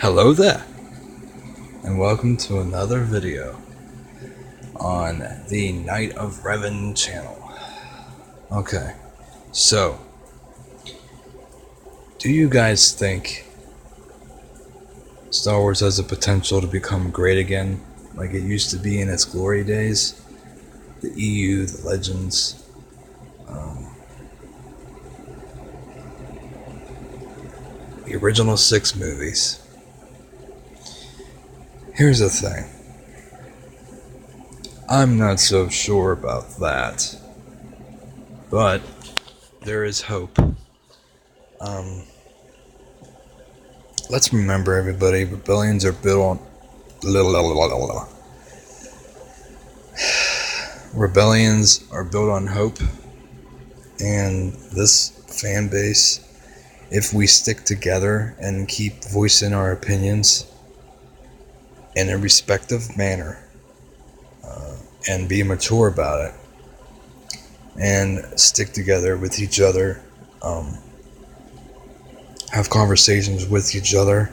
Hello there, and welcome to another video on the Night of Revan channel. Okay, so, do you guys think Star Wars has the potential to become great again, like it used to be in its glory days? The EU, the Legends, the original 6 movies. Here's the thing. I'm not so sure about that, but there is hope. Let's remember, everybody, rebellions are built on... Rebellions are built on hope, and this fan base, if we stick together and keep voicing our opinions in a respectful manner, and be mature about it, and stick together with each other, have conversations with each other,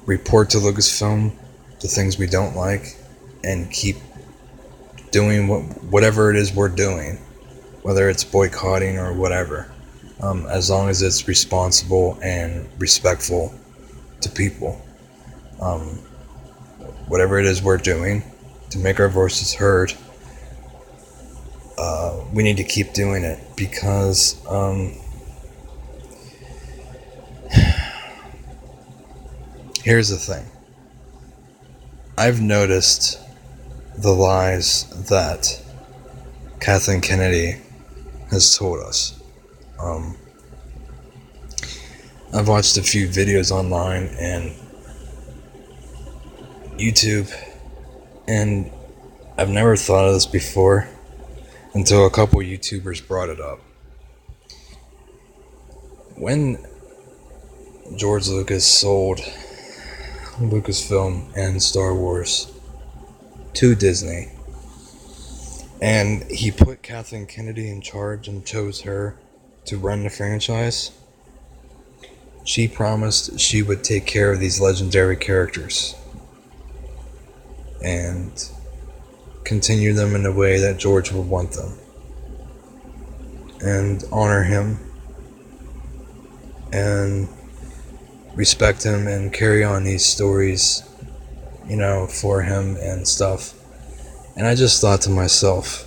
report to Lucasfilm the things we don't like, and keep doing whatever it is we're doing, whether it's boycotting or whatever, as long as it's responsible and respectful to people. Whatever it is we're doing to make our voices heard, we need to keep doing it, because here's the thing. I've noticed the lies that Kathleen Kennedy has told us. I've watched a few videos online and YouTube, and I've never thought of this before until a couple YouTubers brought it up. When George Lucas sold Lucasfilm and Star Wars to Disney, and he put Kathleen Kennedy in charge and chose her to run the franchise, she promised she would take care of these legendary characters and continue them in the way that George would want them, and honor him and respect him and carry on these stories, for him and stuff. And I just thought to myself,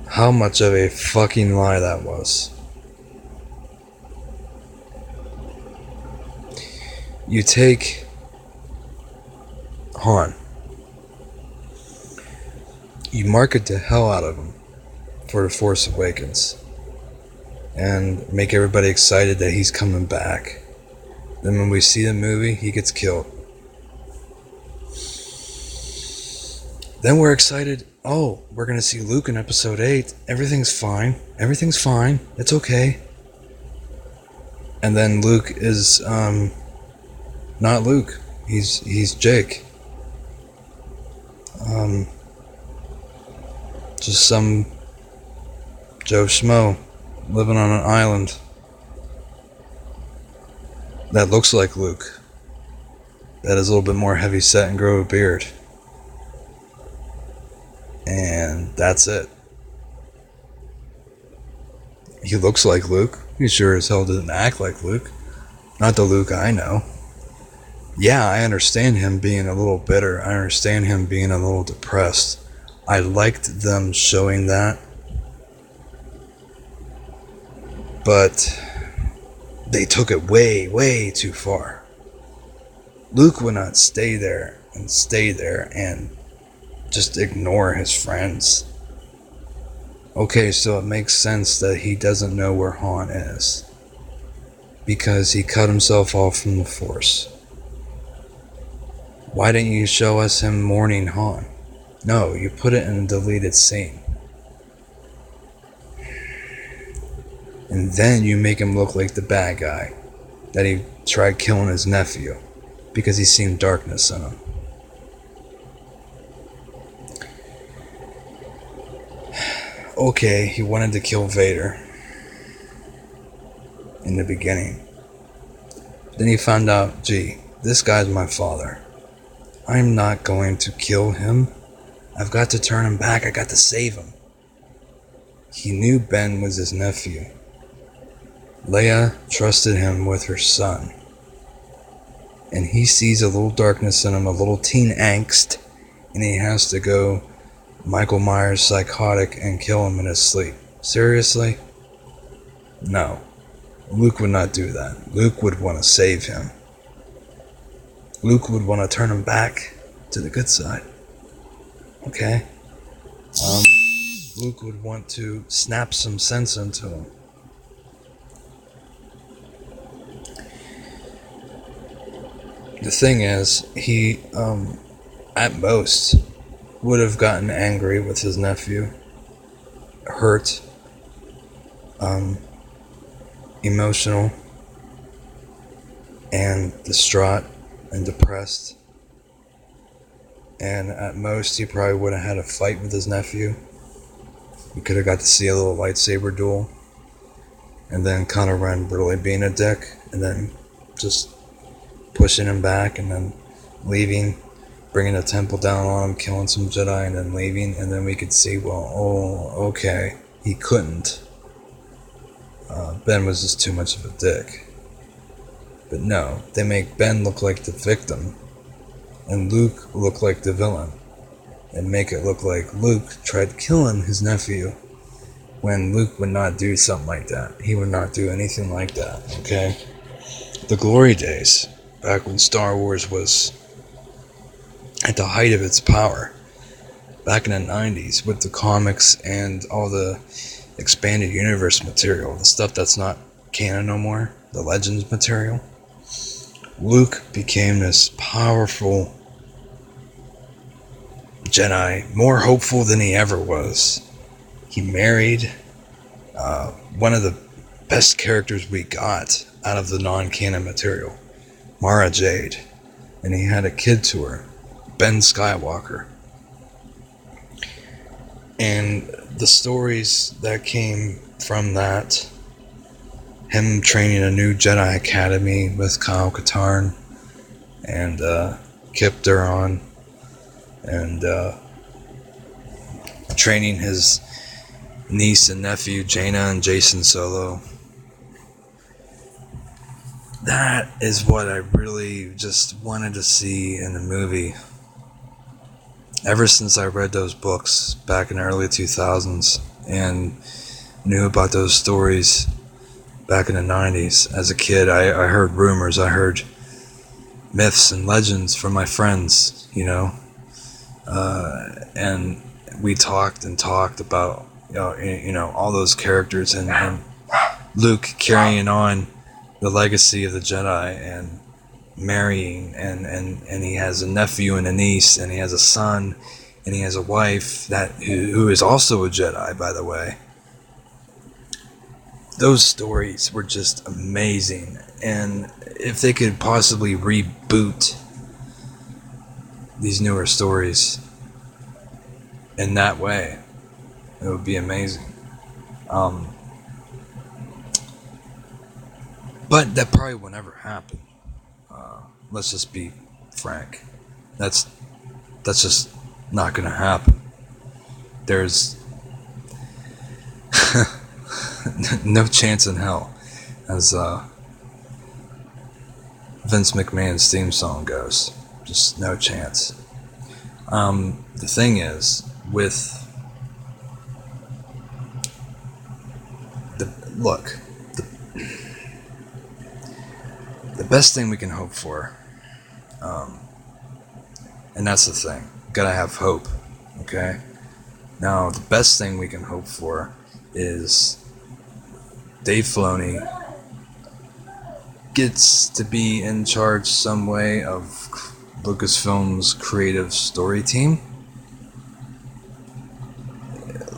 how much of a fucking lie that was. You take Han, you market the hell out of him for The Force Awakens, and make everybody excited that he's coming back. Then when we see the movie, he gets killed. Then we're excited, oh, we're going to see Luke in episode 8. Everything's fine. Everything's fine. It's okay. And then Luke is, not Luke. He's Jake. Just some Joe Schmo living on an island that looks like Luke, that is a little bit more heavy set and grow a beard. And that's it. He looks like Luke. He sure as hell doesn't act like Luke. Not the Luke I know. Yeah, I understand him being a little bitter. I understand him being a little depressed. I liked them showing that. But they took it way, way too far. Luke would not stay there and just ignore his friends. Okay, so it makes sense that he doesn't know where Han is, because he cut himself off from the Force. Why didn't you show us him mourning Han? No, you put it in a deleted scene. And then you make him look like the bad guy, that he tried killing his nephew because he seen darkness in him. Okay, he wanted to kill Vader. in the beginning. Then he found out, gee, this guy's my father. I'm not going to kill him. I've got to turn him back. I got to save him. He knew Ben was his nephew. Leia trusted him with her son. And he sees a little darkness in him, a little teen angst, and he has to go Michael Myers psychotic and kill him in his sleep. Seriously? No. Luke would not do that. Luke would want to save him. Luke would want to turn him back to the good side. Okay? Luke would want to snap some sense into him. The thing is, he, at most, would have gotten angry with his nephew, hurt, emotional, and distraught and depressed. And at most, he probably would have had a fight with his nephew. We could have got to see a little lightsaber duel. And then Kylo Ren really being a dick. And then just pushing him back and then leaving, bringing the temple down on him, killing some Jedi, and then leaving. And then we could see, well, oh, okay, he couldn't. Ben was just too much of a dick. But no, they make Ben look like the victim and Luke look like the villain, and make it look like Luke tried killing his nephew when Luke would not do something like that. He would not do anything like that, okay? The glory days, back when Star Wars was at the height of its power, back in the 90s, with the comics and all the expanded universe material, the stuff that's not canon no more, the Legends material, Luke became this powerful Jedi, more hopeful than he ever was. He married one of the best characters we got out of the non-canon material, Mara Jade, and he had a kid to her, Ben Skywalker. And the stories that came from that, him training a new Jedi Academy with Kyle Katarn and Kip Duron, and training his niece and nephew Jaina and Jason Solo. That is what I really just wanted to see in the movie. Ever since I read those books back in the early 2000s and knew about those stories back in the 90s. As a kid, I heard rumors, I heard myths and legends from my friends, you know, and we talked about, all those characters and Luke carrying on the legacy of the Jedi and marrying, and he has a nephew and a niece, and he has a son, and he has a wife who is also a Jedi, by the way. Those stories were just amazing, and if they could possibly reboot these newer stories in that way, it would be amazing. But that probably will never happen. Let's just be frank. That's just not going to happen. There's no chance in hell, as Vince McMahon's theme song goes. Just no chance. The thing is, with the best thing we can hope for, and that's the thing, gotta have hope, okay? Now, the best thing we can hope for is Dave Filoni gets to be in charge some way of Lucasfilm's creative story team.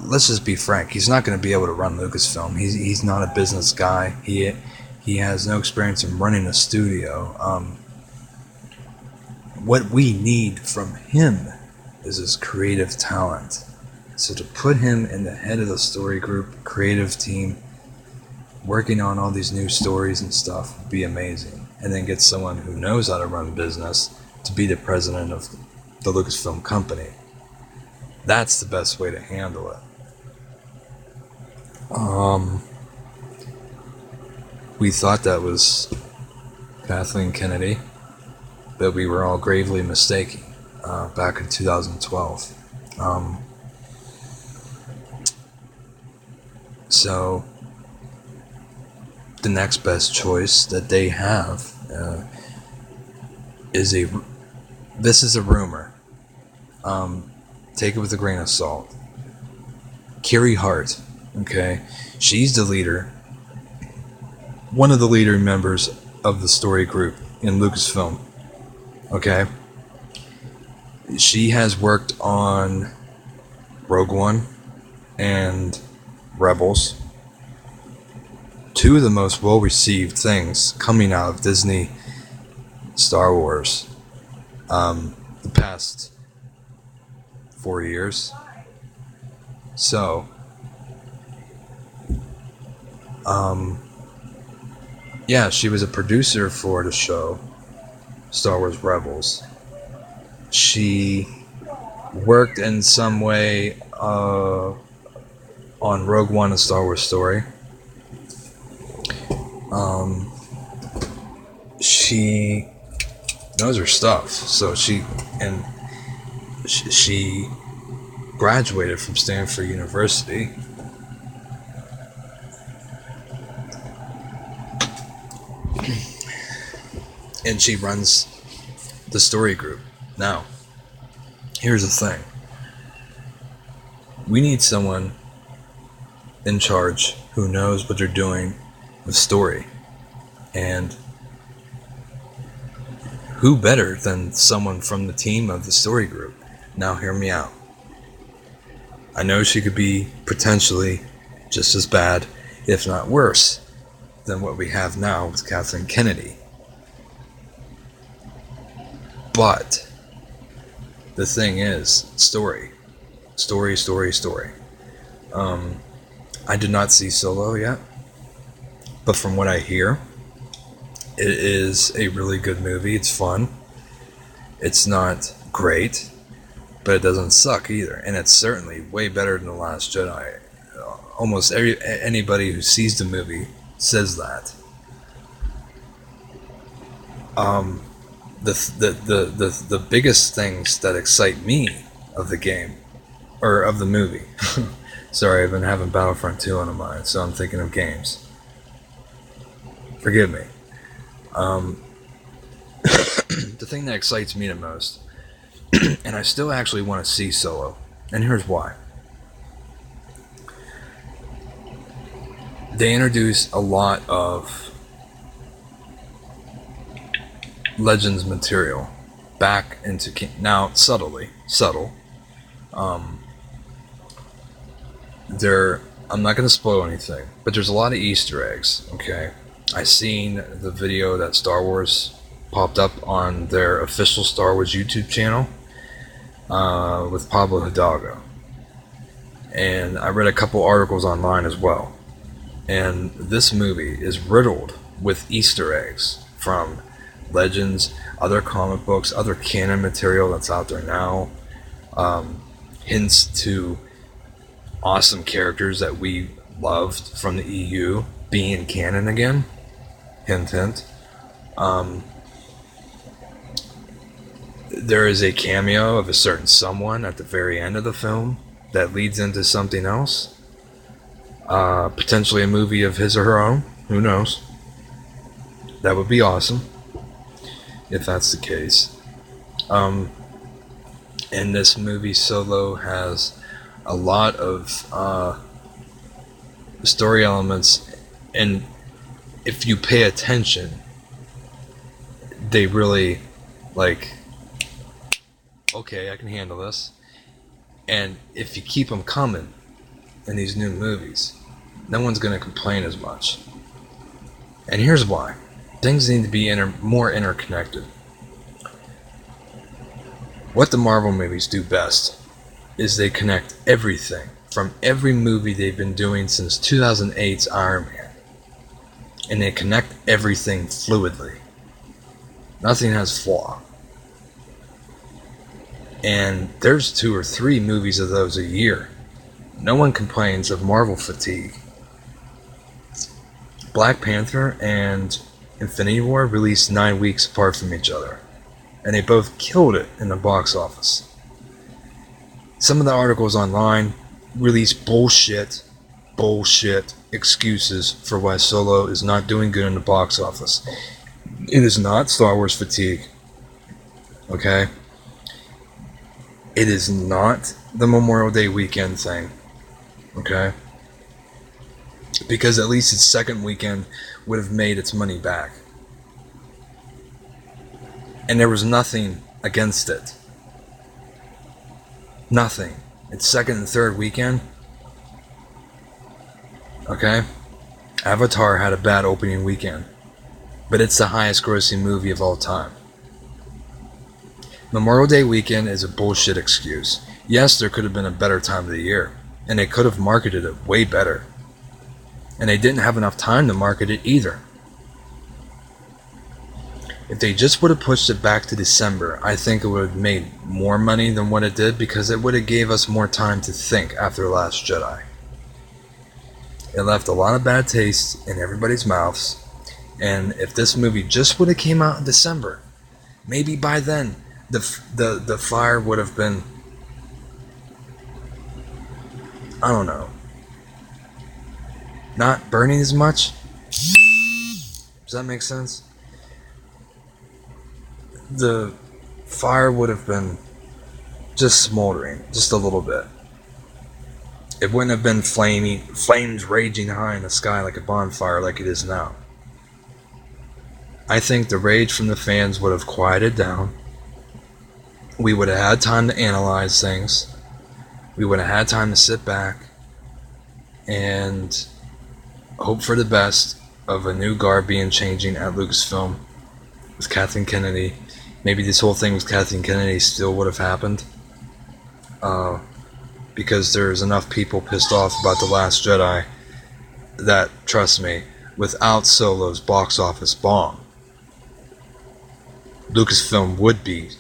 Let's just be frank, he's not going to be able to run Lucasfilm. He's not a business guy. He has no experience in running a studio. What we need from him is his creative talent. So to put him in the head of the story group, creative team, working on all these new stories and stuff would be amazing. And then get someone who knows how to run business to be the president of the Lucasfilm company. That's the best way to handle it. We thought that was Kathleen Kennedy, but we were all gravely mistaken back in 2012. So the next best choice that they have this is a rumor. Take it with a grain of salt. Carrie Hart, okay? She's the leader, one of the leader members of the story group in Lucasfilm, okay? She has worked on Rogue One and Rebels, two of the most well-received things coming out of Disney Star Wars the past 4 years. So yeah, she was a producer for the show Star Wars Rebels. She worked in some way on Rogue One, a Star Wars story. She knows her stuff, so she graduated from Stanford University. And she runs the story group. Now, here's the thing. We need someone in charge who knows what they're doing with story. And who better than someone from the team of the story group? Now hear me out. I know she could be potentially just as bad, if not worse, than what we have now with Kathleen Kennedy. But the thing is, story. I did not see Solo yet, but from what I hear, it is a really good movie. It's fun. It's not great, but it doesn't suck either, and it's certainly way better than The Last Jedi. Almost anybody who sees the movie says that. The biggest things that excite me of the game, or of the movie. Sorry, I've been having Battlefront 2 on my mind, so I'm thinking of games. Forgive me. The thing that excites me the most, and I still actually want to see Solo, and here's why. They introduce a lot of Legends material back into now subtle. I'm not going to spoil anything, but there's a lot of Easter eggs. Okay, I seen the video that Star Wars popped up on their official Star Wars YouTube channel with Pablo Hidalgo, and I read a couple articles online as well. And this movie is riddled with Easter eggs from Legends, other comic books, other canon material that's out there now, hints to awesome characters that we loved from the EU being canon again. Hint, hint. There is a cameo of a certain someone at the very end of the film that leads into something else. Potentially a movie of his or her own. Who knows? That would be awesome if that's the case. And this movie Solo has a lot of story elements, and if you pay attention, they really okay, I can handle this. And if you keep them coming in these new movies, no one's going to complain as much. And here's why. Things need to be more interconnected. What the Marvel movies do best is they connect everything from every movie they've been doing since 2008's Iron Man. and they connect everything fluidly. Nothing has flaw. And there's 2 or 3 movies of those a year. No one complains of Marvel fatigue. Black Panther and Infinity War released 9 weeks apart from each other, and they both killed it in the box office. Some of the articles online release bullshit excuses for why Solo is not doing good in the box office. It is not Star Wars fatigue. Okay? It is not the Memorial Day weekend thing. Okay? Because at least its second weekend would have made its money back. And there was nothing against it. Nothing. Its second and third weekend. Okay? Avatar had a bad opening weekend. But it's the highest grossing movie of all time. Memorial Day weekend is a bullshit excuse. Yes, there could have been a better time of the year. And they could have marketed it way better. And they didn't have enough time to market it either. If they just would have pushed it back to December, I think it would have made more money than what it did, because it would have gave us more time to think after The Last Jedi. It left a lot of bad taste in everybody's mouths, and if this movie just would have came out in December, maybe by then the fire would have been, I don't know, not burning as much. Does that make sense? The fire would have been just smoldering, just a little bit. It wouldn't have been flames raging high in the sky like a bonfire like it is now. I think the rage from the fans would have quieted down. We would have had time to analyze things. We would have had time to sit back and hope for the best of a new guard being changing at Lucasfilm with Kathleen Kennedy. Maybe this whole thing with Kathleen Kennedy still would have happened. Because there's enough people pissed off about The Last Jedi that, trust me, without Solo's box office bomb, Lucasfilm would be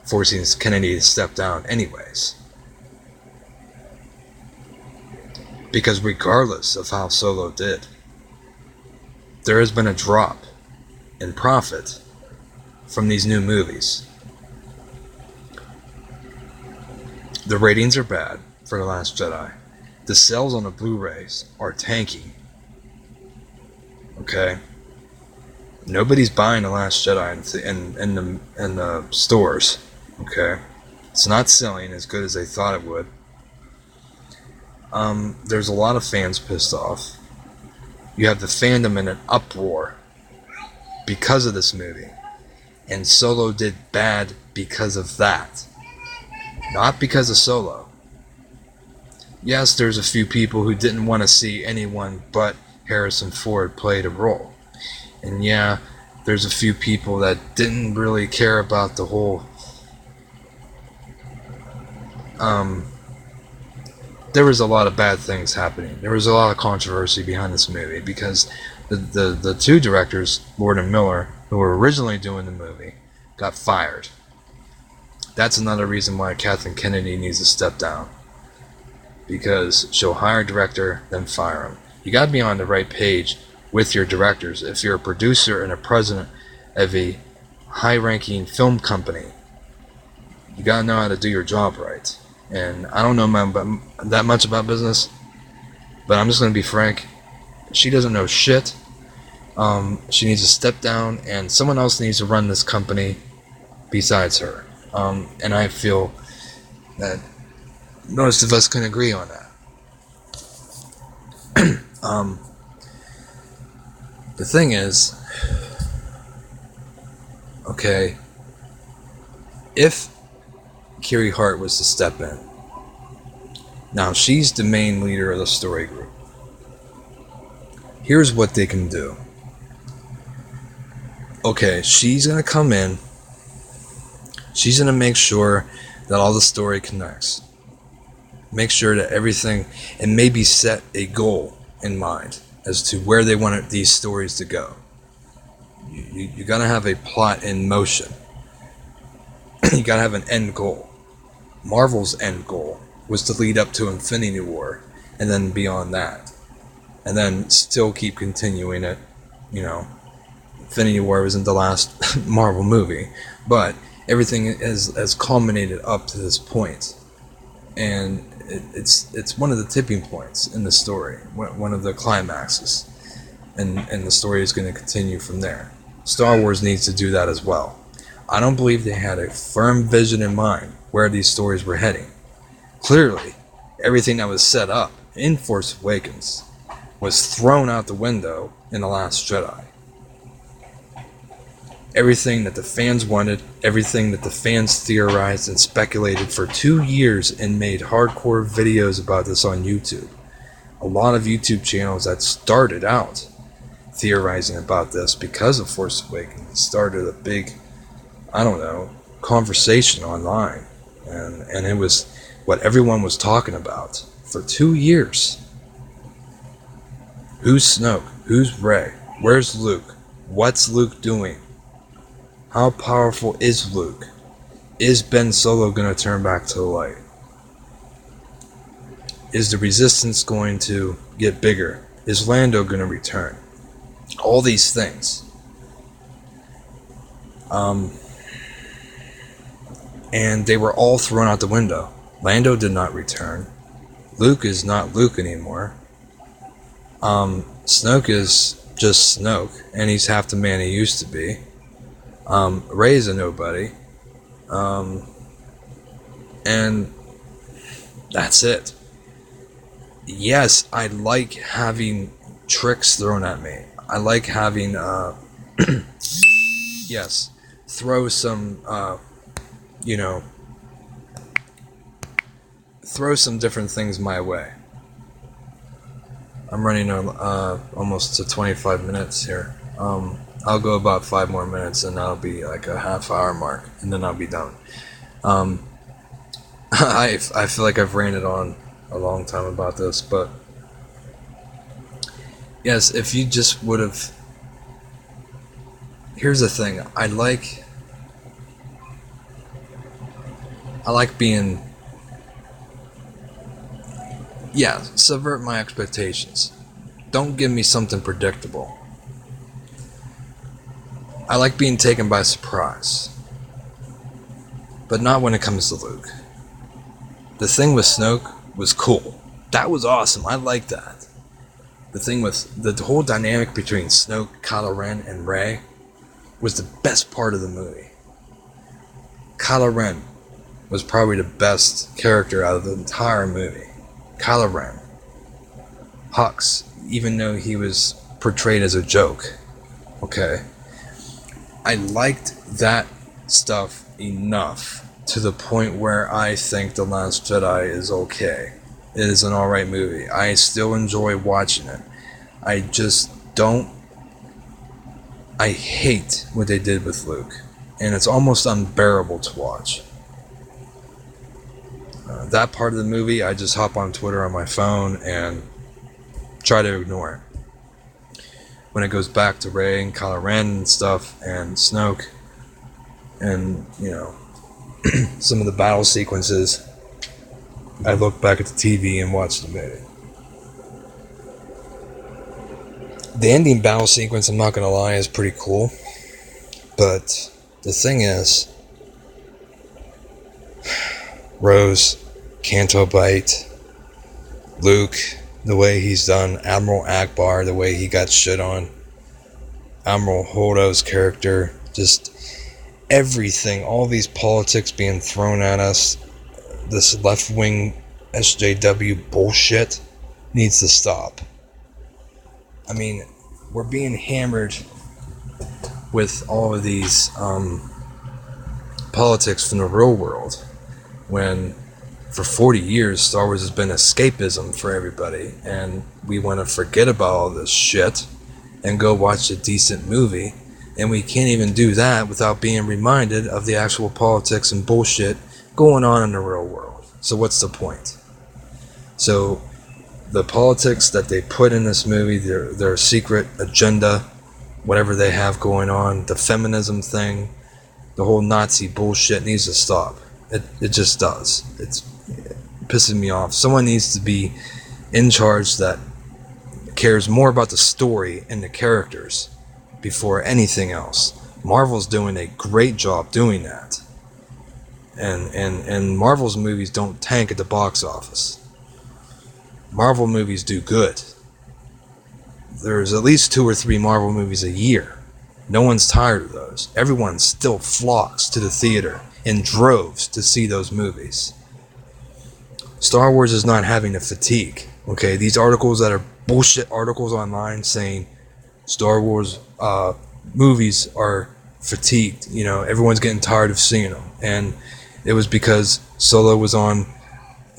forcing Kennedy to step down anyways. Because regardless of how Solo did, there has been a drop in profit from these new movies. The ratings are bad for The Last Jedi. The sales on the Blu-rays are tanking. Okay? Nobody's buying The Last Jedi in the stores. Okay? It's not selling as good as they thought it would. There's a lot of fans pissed off. You have the fandom in an uproar because of this movie. And Solo did bad because of that. Not because of Solo. Yes, there's a few people who didn't want to see anyone but Harrison Ford play the role. And yeah, there's a few people that didn't really care about the whole... there was a lot of bad things happening. There was a lot of controversy behind this movie because the two directors, Lord and Miller, who were originally doing the movie, got fired. That's another reason why Kathleen Kennedy needs to step down. Because she'll hire a director, then fire him. You gotta be on the right page with your directors. If you're a producer and a president of a high-ranking film company, you gotta know how to do your job right. And I don't know that much about business, but I'm just gonna be frank. She doesn't know shit. She needs to step down, and someone else needs to run this company besides her. And I feel that most of us can agree on that. The thing is, okay, if Kiri Hart was to step in, now she's the main leader of the story group. Here's what they can do. Okay, she's gonna come in. She's gonna make sure that all the story connects. Make sure that everything, and maybe set a goal in mind as to where they wanted these stories to go. You gotta have a plot in motion. You gotta have an end goal. Marvel's end goal was to lead up to Infinity War, and then beyond that, and then still keep continuing it. You know, Infinity War wasn't the last Marvel movie, but everything has culminated up to this point, and it's one of the tipping points in the story, one of the climaxes, and the story is going to continue from there. Star Wars needs to do that as well. I don't believe they had a firm vision in mind where these stories were heading. Clearly, everything that was set up in Force Awakens was thrown out the window in The Last Jedi. Everything that the fans wanted, everything that the fans theorized and speculated for 2 years and made hardcore videos about this on YouTube. A lot of YouTube channels that started out theorizing about this because of Force Awakens started a big, conversation online. And it was what everyone was talking about for 2 years. Who's Snoke? Who's Rey? Where's Luke? What's Luke doing? How powerful is Luke? Is Ben Solo going to turn back to the light? Is the Resistance going to get bigger? Is Lando going to return? All these things. And they were all thrown out the window. Lando did not return. Luke is not Luke anymore. Snoke is just Snoke, and he's half the man he used to be. Rey's a nobody. And that's it. Yes, I like having tricks thrown at me. I like having, yes, throw some, throw some different things my way. I'm running almost to 25 minutes here. I'll go about 5 more minutes, and that'll be like a half-hour mark, and then I'll be done. I feel like I've ranted on a long time about this, but yes, if you just would have... Here's the thing, I like being... Yeah, subvert my expectations. Don't give me something predictable. I like being taken by surprise. But not when it comes to Luke. The thing with Snoke was cool. That was awesome. I like that. The thing with the whole dynamic between Snoke, Kylo Ren, and Rey was the best part of the movie. Kylo Ren was probably the best character out of the entire movie. Kylo Ren. Hux, even though he was portrayed as a joke. Okay. I liked that stuff enough to the point where I think The Last Jedi is okay. It is an alright movie. I still enjoy watching it. I just don't... I hate what they did with Luke. And it's almost unbearable to watch. That part of the movie, I just hop on Twitter on my phone and try to ignore it. When it goes back to Rey and Kylo Ren and stuff, and Snoke, and, some of the battle sequences, I look back at the TV and watch the movie. The ending battle sequence, I'm not going to lie, is pretty cool. But the thing is, Rose, Canto Bight, Luke, the way he's done, Admiral Akbar, the way he got shit on, Admiral Holdo's character, just everything, all these politics being thrown at us, this left-wing SJW bullshit needs to stop. I mean, we're being hammered with all of these politics from the real world when for 40 years Star Wars has been escapism for everybody, and we want to forget about all this shit and go watch a decent movie, and we can't even do that without being reminded of the actual politics and bullshit going on in the real world. So what's the point? So the politics that they put in this movie, their secret agenda, whatever they have going on, the feminism thing, the whole Nazi bullshit needs to stop. It just does. It's pissing me off. Someone needs to be in charge that cares more about the story and the characters before anything else. Marvel's doing a great job doing that. And Marvel's movies don't tank at the box office. Marvel movies do good. There's at least 2 or 3 Marvel movies a year. No one's tired of those. Everyone still flocks to the theater in droves to see those movies. Star Wars is not having a fatigue. Okay, these articles that are bullshit articles online saying Star Wars movies are fatigued. You know, everyone's getting tired of seeing them. And it was because Solo was on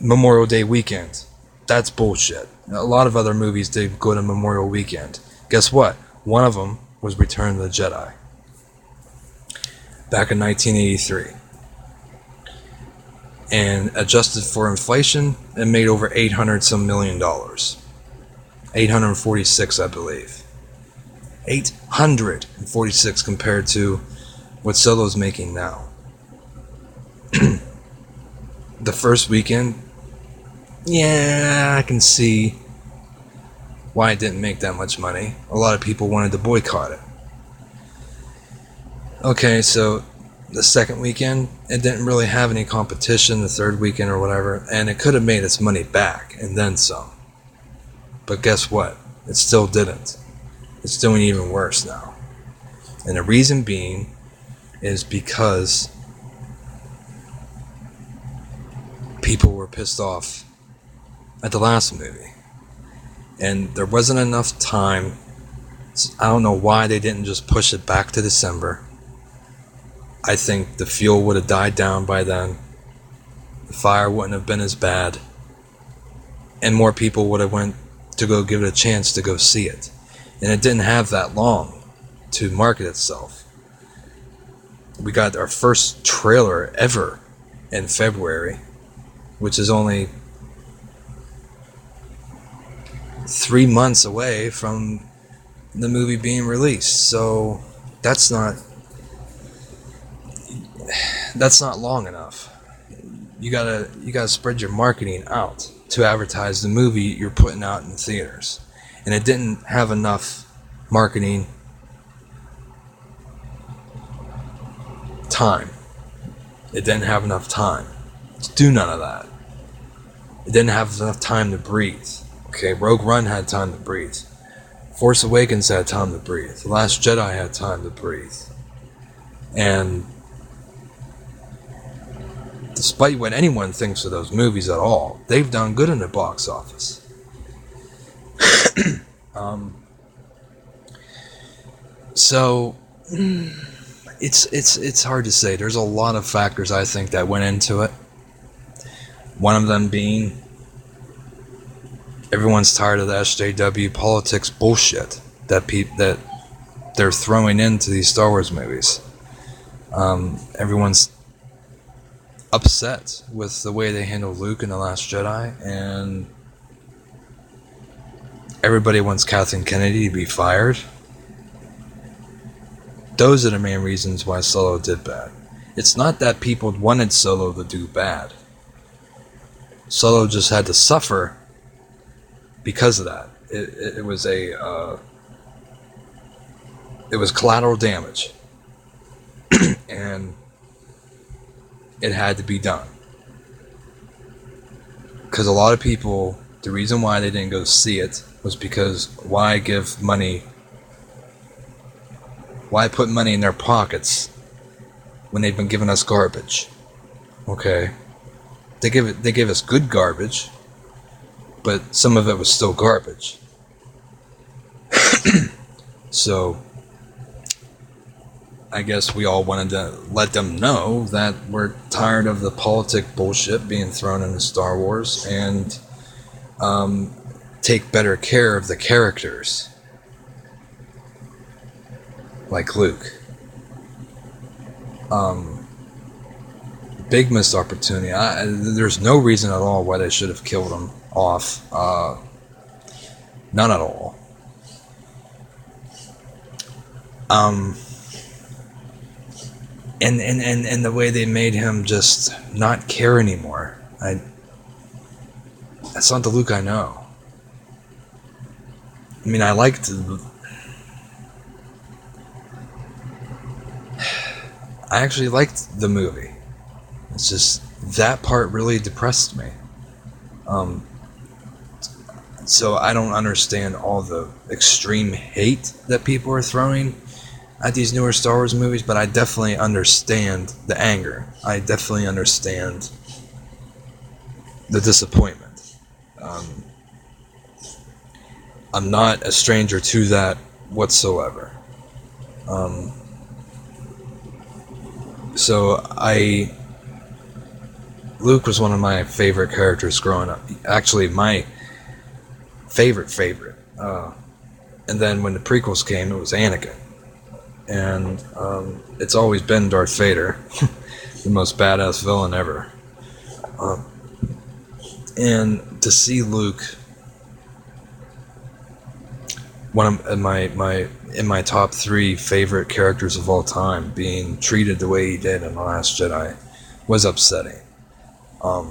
Memorial Day weekend. That's bullshit. A lot of other movies did go to Memorial Weekend. Guess what? One of them was Return of the Jedi. Back in 1983. And adjusted for inflation, it made over $800 some million. 846, I believe. 846 compared to what Solo's making now. The first weekend, yeah, I can see why it didn't make that much money. A lot of people wanted to boycott it. Okay, so the second weekend, it didn't really have any competition, the third weekend or whatever, and it could have made its money back and then some. But guess what? It still didn't. It's doing even worse now. And the reason being is because people were pissed off at the last movie. And there wasn't enough time. I don't know why they didn't just push it back to December. I think the fuel would have died down by then. The fire wouldn't have been as bad. And more people would have went to go give it a chance to go see it. And it didn't have that long to market itself. We got our first trailer ever in February, which is only 3 months away from the movie being released. So that's not long enough. You gotta spread your marketing out to advertise the movie you're putting out in the theaters. And it didn't have enough marketing time. It didn't have enough time to do none of that. It didn't have enough time to breathe. Okay, Rogue One had time to breathe. Force Awakens had time to breathe. The Last Jedi had time to breathe. And despite what anyone thinks of those movies at all, they've done good in the box office. So it's hard to say. There's a lot of factors I think that went into it. One of them being everyone's tired of the SJW politics bullshit that they're throwing into these Star Wars movies. Everyone's upset with the way they handled Luke in The Last Jedi, and everybody wants Kathleen Kennedy to be fired. Those are the main reasons why Solo did bad. It's not that people wanted Solo to do bad. Solo just had to suffer because of that. It was collateral damage. And it had to be done. Because a lot of people, the reason why they didn't go see it was because why put money in their pockets when they've been giving us garbage? Okay. They gave us good garbage, but some of it was still garbage. So I guess we all wanted to let them know that we're tired of the politic bullshit being thrown into Star Wars and take better care of the characters. Like Luke. Big missed opportunity. There's no reason at all why they should have killed him off. Not at all. Um, and the way they made him just not care anymore. That's not the Luke I know. I mean, I actually liked the movie. It's just that part really depressed me. So I don't understand all the extreme hate that people are throwing at these newer Star Wars movies, but I definitely understand the anger. I definitely understand the disappointment. I'm not a stranger to that whatsoever. So Luke was one of my favorite characters growing up. Actually, my favorite. And then when the prequels came, it was Anakin. And it's always been Darth Vader, the most badass villain ever. And to see Luke, one of my top 3 favorite characters of all time, being treated the way he did in The Last Jedi, was upsetting. A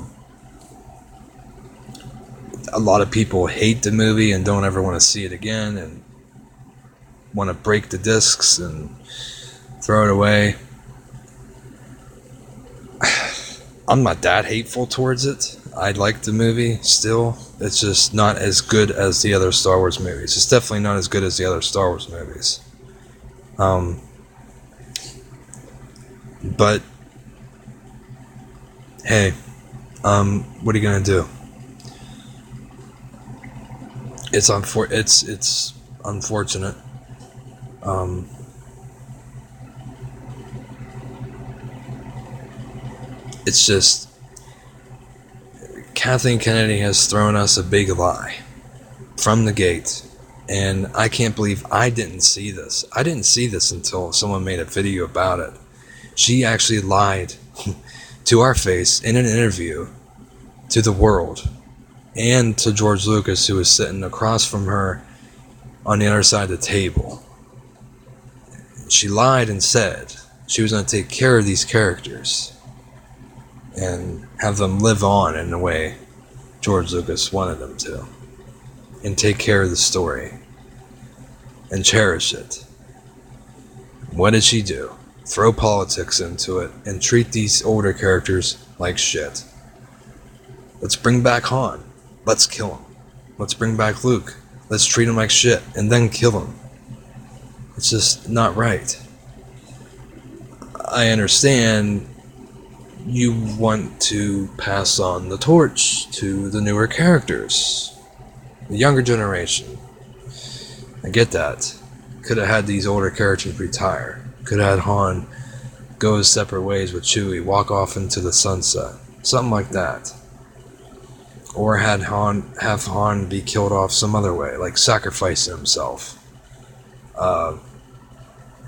lot of people hate the movie and don't ever want to see it again, and want to break the discs and throw it away. I'm not that hateful towards it. I like the movie still. It's just not as good as the other Star Wars movies. It's definitely not as good as the other Star Wars movies. But hey, what are you gonna do? It's unfortunate. It's just Kathleen Kennedy has thrown us a big lie from the gate, and I can't believe I didn't see this. I didn't see this until someone made a video about it. She actually lied to our face in an interview to the world and to George Lucas, who was sitting across from her on the other side of the table. She lied and said she was going to take care of these characters and have them live on in the way George Lucas wanted them to, and take care of the story and cherish it. What did she do? Throw politics into it and treat these older characters like shit. Let's bring back Han. Let's kill him. Let's bring back Luke. Let's treat him like shit and then kill him. It's just not right. I understand you want to pass on the torch to the newer characters, the younger generation. I get that. Could have had these older characters retire. Could have had Han go his separate ways with Chewie, walk off into the sunset. Something like that. Or have Han be killed off some other way, like sacrificing himself.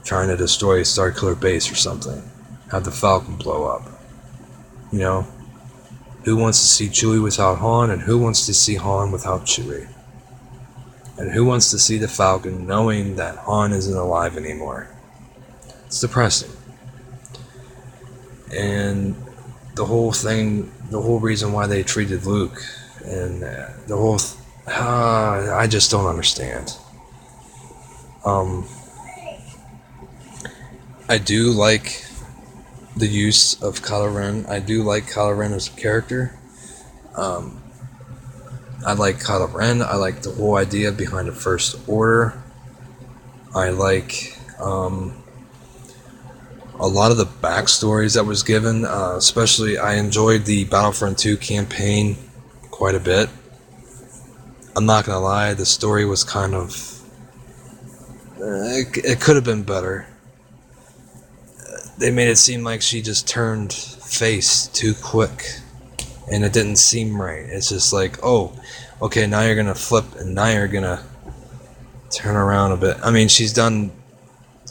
Trying to destroy Starkiller Base or something. Have the Falcon blow up. You know? Who wants to see Chewie without Han, and who wants to see Han without Chewie? And who wants to see the Falcon knowing that Han isn't alive anymore? It's depressing. And the whole reason why they treated Luke, and I just don't understand. I do like the use of Kylo Ren. I do like Kylo Ren as a character. I like Kylo Ren. I like the whole idea behind the First Order. I like a lot of the backstories that was given. Especially, I enjoyed the Battlefront 2 campaign quite a bit. I'm not gonna lie, the story was kind of... it could have been better. They made it seem like she just turned face too quick, and it didn't seem right. It's just like, oh, okay, now you're gonna flip, and now you're gonna turn around a bit. I mean, she's done...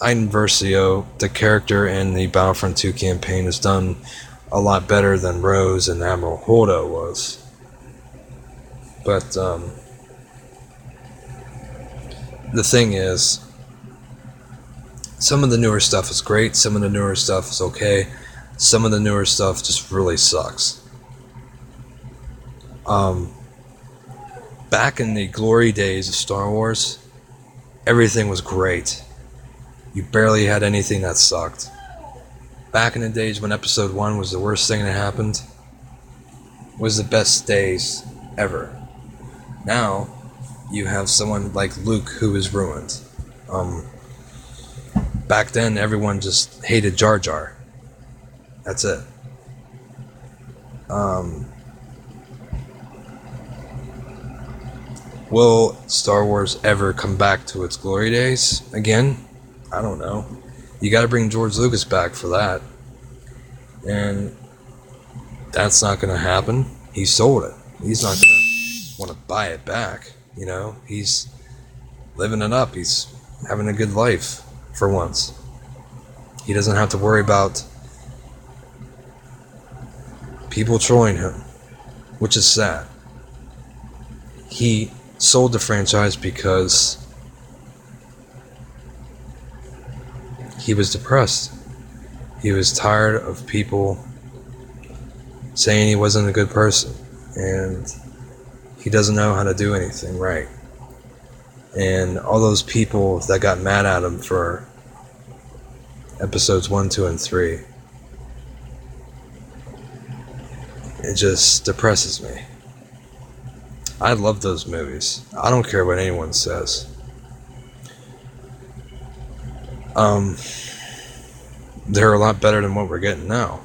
Iden Versio, the character in the Battlefront 2 campaign, has done a lot better than Rose and Admiral Holdo was. But, the thing is, some of the newer stuff is great, some of the newer stuff is okay, some of the newer stuff just really sucks. Back in the glory days of Star Wars, everything was great. You barely had anything that sucked. Back in the days when Episode 1 was the worst thing that happened, was the best days ever. Now, you have someone like Luke who is ruined. Back then, everyone just hated Jar Jar. That's it. Will Star Wars ever come back to its glory days again? I don't know. You gotta bring George Lucas back for that. And that's not gonna happen. He sold it. He's not gonna want to buy it back. You know, he's living it up. He's having a good life for once. He doesn't have to worry about people trolling him, which is sad. He sold the franchise because he was depressed. He was tired of people saying he wasn't a good person, and he doesn't know how to do anything right. And all those people that got mad at him for episodes 1, 2, and 3, it just depresses me. I love those movies. I don't care what anyone says. They're a lot better than what we're getting now.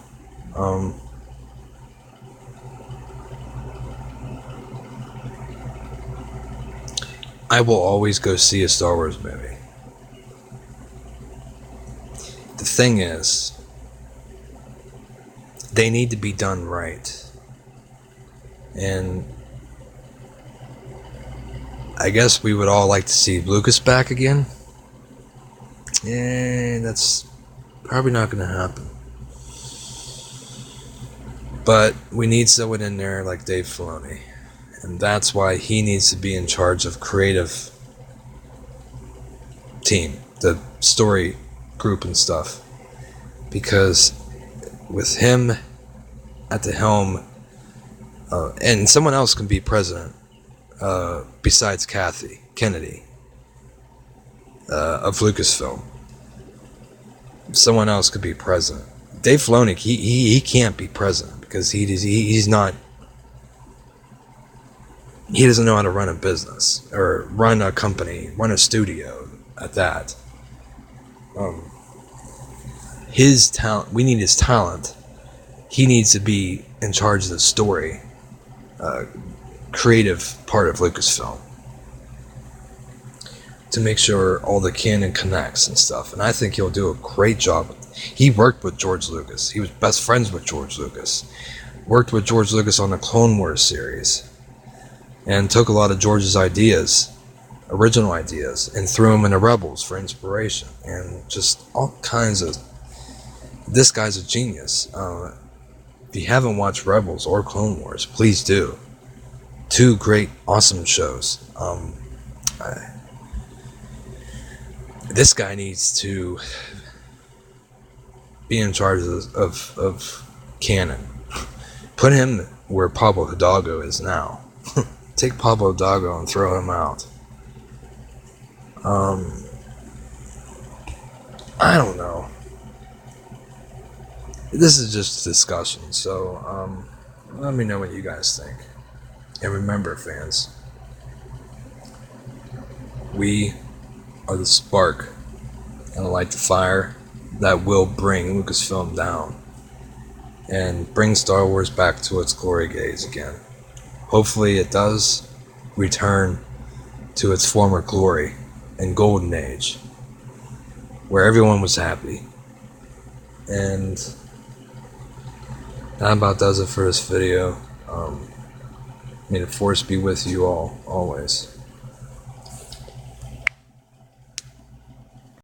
I will always go see a Star Wars movie. The thing is, they need to be done right. And I guess we would all like to see Lucas back again. Yeah, that's probably not going to happen. But we need someone in there like Dave Filoni. And that's why he needs to be in charge of creative team, the story group and stuff. Because with him at the helm, and someone else can be president, besides Kathy Kennedy of Lucasfilm. Someone else could be president. Dave Filoni, he can't be president because he's not. He doesn't know how to run a business or run a company, run a studio at that. His talent, we need his talent. He needs to be in charge of the story, creative part of Lucasfilm, to make sure all the canon connects and stuff. And I think he'll do a great job. He worked with George Lucas. He was best friends with George Lucas. Worked with George Lucas on the Clone Wars series. And took a lot of George's ideas, original ideas, and threw them into Rebels for inspiration. And just all kinds of... This guy's a genius. If you haven't watched Rebels or Clone Wars, please do. Two great, awesome shows. This guy needs to be in charge of canon. Put him where Pablo Hidalgo is now. Take Pablo Hidalgo and throw him out. I don't know. This is just a discussion, so let me know what you guys think. And remember, fans, we are the spark and light the fire that will bring Lucasfilm down and bring Star Wars back to its glory days again. Hopefully it does return to its former glory and golden age, where everyone was happy. And that about does it for this video. May the Force be with you all, always.